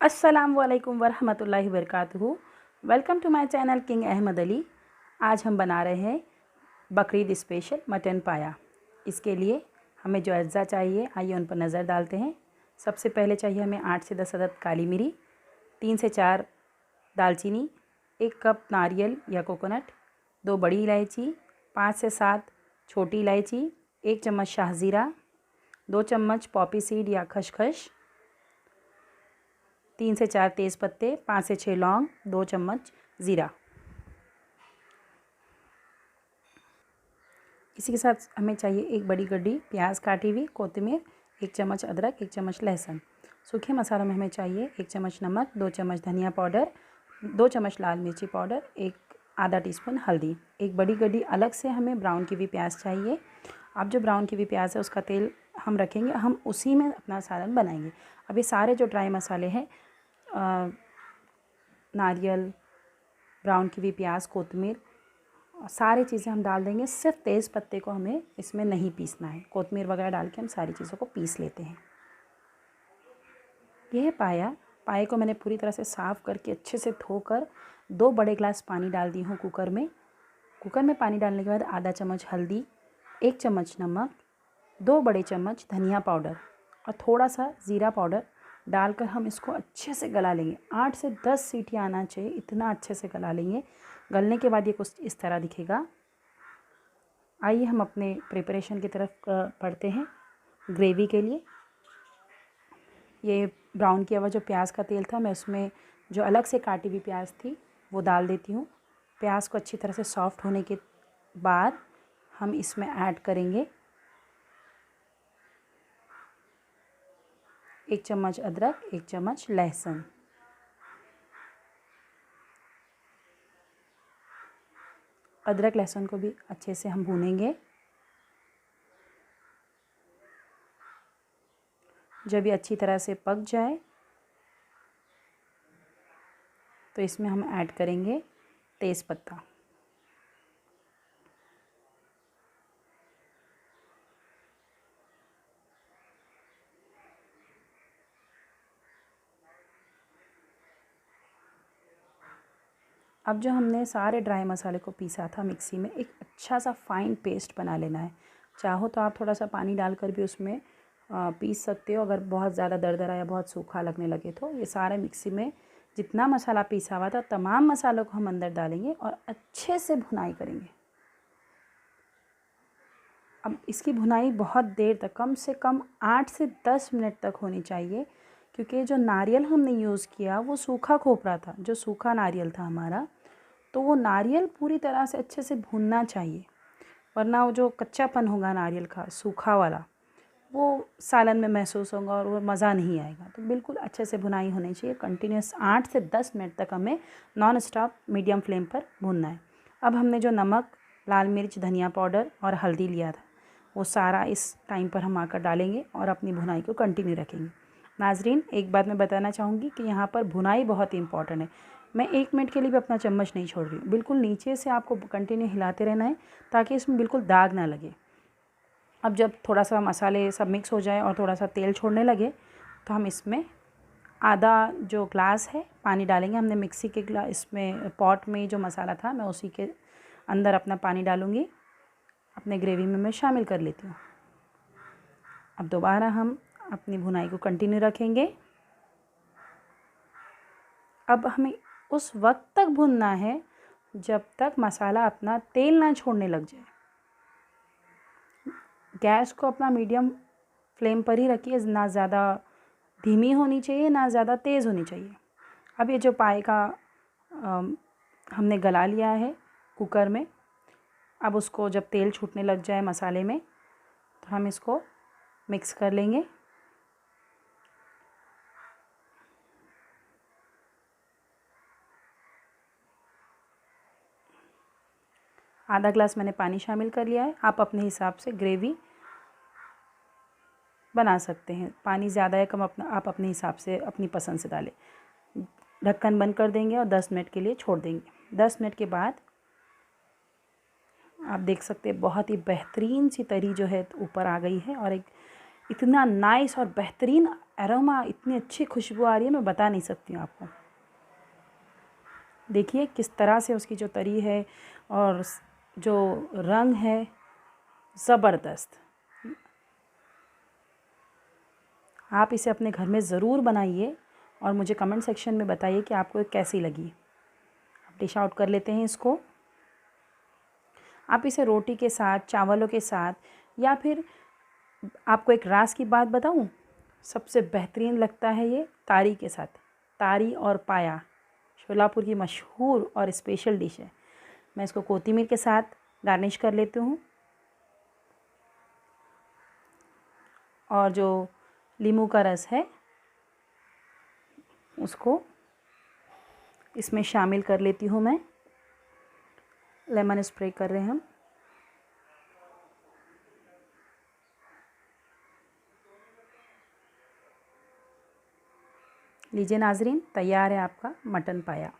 अस्सलामुअलैकुम वरहमतुल्लाहि वबरकातुहू। Welcome to my channel King Ahmad Ali. आज हम बना रहे हैं बकरीद स्पेशल मटन पाया। इसके लिए हमें जो अज्जा चाहिए आइए उन पर नज़र डालते हैं। सबसे पहले चाहिए हमें 8 से 10 अदद काली मिरी, 3 से 4 दालचीनी, 1 कप नारियल या कोकोनट, 2 बड़ी इलायची, 5 से 7 छोटी इलायची, 1 चम्मच शाहज़ीरा, 2 चम्मच पॉपी सीड या खसखस, 3 से 4 तेज़ पत्ते, 5 से 6 लौंग, 2 चम्मच ज़ीरा। इसी के साथ हमें चाहिए 1 बड़ी गड्डी प्याज काटी हुई, कोतमीर, 1 चम्मच अदरक, 1 चम्मच लहसुन। सूखे मसालों में हमें चाहिए 1 चम्मच नमक, 2 चम्मच धनिया पाउडर, 2 चम्मच लाल मिर्ची पाउडर, 1 आधा टीस्पून हल्दी। 1 बड़ी गड्डी अलग से हमें ब्राउन की हुई प्याज चाहिए। अब जो ब्राउन की हुई प्याज है उसका तेल हम रखेंगे, हम उसी में अपना सालन बनाएंगे। अब ये सारे जो ड्राई मसाले हैं, नारियल, ब्राउन की हुई प्याज, कोतमीर, सारी चीज़ें हम डाल देंगे। सिर्फ तेज़ पत्ते को हमें इसमें नहीं पीसना है, कोतमीर वगैरह डाल के हम सारी चीज़ों को पीस लेते हैं। यह है पाए को मैंने पूरी तरह से साफ़ करके अच्छे से धोकर 2 बड़े गिलास पानी डाल दी हूँ कुकर में। कुकर में पानी डालने के बाद आधा चम्मच हल्दी, 1 चम्मच नमक, 2 बड़े चम्मच धनिया पाउडर और थोड़ा सा ज़ीरा पाउडर डालकर हम इसको अच्छे से गला लेंगे। 8 से 10 सीटी आना चाहिए, इतना अच्छे से गला लेंगे। गलने के बाद ये कुछ इस तरह दिखेगा। आइए हम अपने प्रिपरेशन की तरफ बढ़ते हैं। ग्रेवी के लिए ये ब्राउन किया हुआ जो प्याज का तेल था, मैं उसमें जो अलग से काटी हुई प्याज थी वो डाल देती हूँ। प्याज को अच्छी तरह से सॉफ्ट होने के बाद हम इसमें ऐड करेंगे 1 चम्मच अदरक, 1 चम्मच लहसुन। अदरक लहसुन को भी अच्छे से हम भूनेंगे। जब ये अच्छी तरह से पक जाए तो इसमें हम ऐड करेंगे तेज़पत्ता। अब जो हमने सारे ड्राई मसाले को पीसा था मिक्सी में, एक अच्छा सा फाइन पेस्ट बना लेना है। चाहो तो आप थोड़ा सा पानी डालकर भी उसमें पीस सकते हो, अगर बहुत ज़्यादा दरदरा या बहुत सूखा लगने लगे तो। ये सारे मिक्सी में जितना मसाला पीसा हुआ था तमाम मसालों को हम अंदर डालेंगे और अच्छे से भुनाई करेंगे। अब इसकी भुनाई बहुत देर तक, कम से कम 8 से 10 मिनट तक होनी चाहिए, क्योंकि जो नारियल हमने यूज़ किया वो सूखा खोपरा था, जो सूखा नारियल था हमारा, तो वो नारियल पूरी तरह से अच्छे से भूनना चाहिए, वरना वो जो कच्चापन होगा नारियल का सूखा वाला वो सालन में महसूस होगा और वो मज़ा नहीं आएगा। तो बिल्कुल अच्छे से भुनाई होनी चाहिए। कंटिन्यूस 8 से 10 मिनट तक हमें नॉन स्टॉप मीडियम फ्लेम पर भूनना है। अब हमने जो नमक, लाल मिर्च, धनिया पाउडर और हल्दी लिया था वो सारा इस टाइम पर हम आकर डालेंगे और अपनी भुनाई को कंटिन्यू रखेंगे। नाजरीन, एक बात मैं बताना चाहूँगी कि यहाँ पर भुनाई बहुत इंपॉर्टेंट है। मैं 1 मिनट के लिए भी अपना चम्मच नहीं छोड़ रही हूँ, बिल्कुल नीचे से आपको कंटिन्यू हिलाते रहना है ताकि इसमें बिल्कुल दाग ना लगे। अब जब थोड़ा सा मसाले सब मिक्स हो जाए और थोड़ा सा तेल छोड़ने लगे तो हम इसमें आधा जो ग्लास है पानी डालेंगे। हमने मिक्सी के ग्लास, इसमें पॉट में जो मसाला था मैं उसी के अंदर अपना पानी डालूँगी, अपने ग्रेवी में मैं शामिल कर लेती हूँ। अब दोबारा हम अपनी भुनाई को कंटिन्यू रखेंगे। अब हमें उस वक्त तक भुनना है जब तक मसाला अपना तेल ना छोड़ने लग जाए। गैस को अपना मीडियम फ्लेम पर ही रखिए, ना ज़्यादा धीमी होनी चाहिए ना ज़्यादा तेज़ होनी चाहिए। अब ये जो पाए का हमने गला लिया है कुकर में, अब उसको जब तेल छूटने लग जाए मसाले में तो हम इसको मिक्स कर लेंगे। आधा ग्लास मैंने पानी शामिल कर लिया है। आप अपने हिसाब से ग्रेवी बना सकते हैं, पानी ज़्यादा है कम आप अपने हिसाब से अपनी पसंद से डालें। ढक्कन बंद कर देंगे और 10 मिनट के लिए छोड़ देंगे। 10 मिनट के बाद आप देख सकते हैं बहुत ही बेहतरीन सी तरी जो है ऊपर आ गई है और एक इतना नाइस और बेहतरीन एरोमा, इतनी अच्छी खुशबू आ रही है, मैं बता नहीं सकती हूँ आपको। देखिए किस तरह से उसकी जो तरी है और जो रंग है, ज़बरदस्त। आप इसे अपने घर में ज़रूर बनाइए और मुझे कमेंट सेक्शन में बताइए कि आपको ये कैसी लगी। अब डिश आउट कर लेते हैं इसको। आप इसे रोटी के साथ, चावलों के साथ, या फिर आपको एक राज की बात बताऊं, सबसे बेहतरीन लगता है ये तारी के साथ। तारी और पाया शोलापुर की मशहूर और स्पेशल डिश है। मैं इसको कोथिमीर के साथ गार्निश कर लेती हूँ और जो नींबू का रस है उसको इसमें शामिल कर लेती हूँ मैं। लेमन स्प्रे कर रहे हैं हम। लीजिए नाजरीन, तैयार है आपका मटन पाया।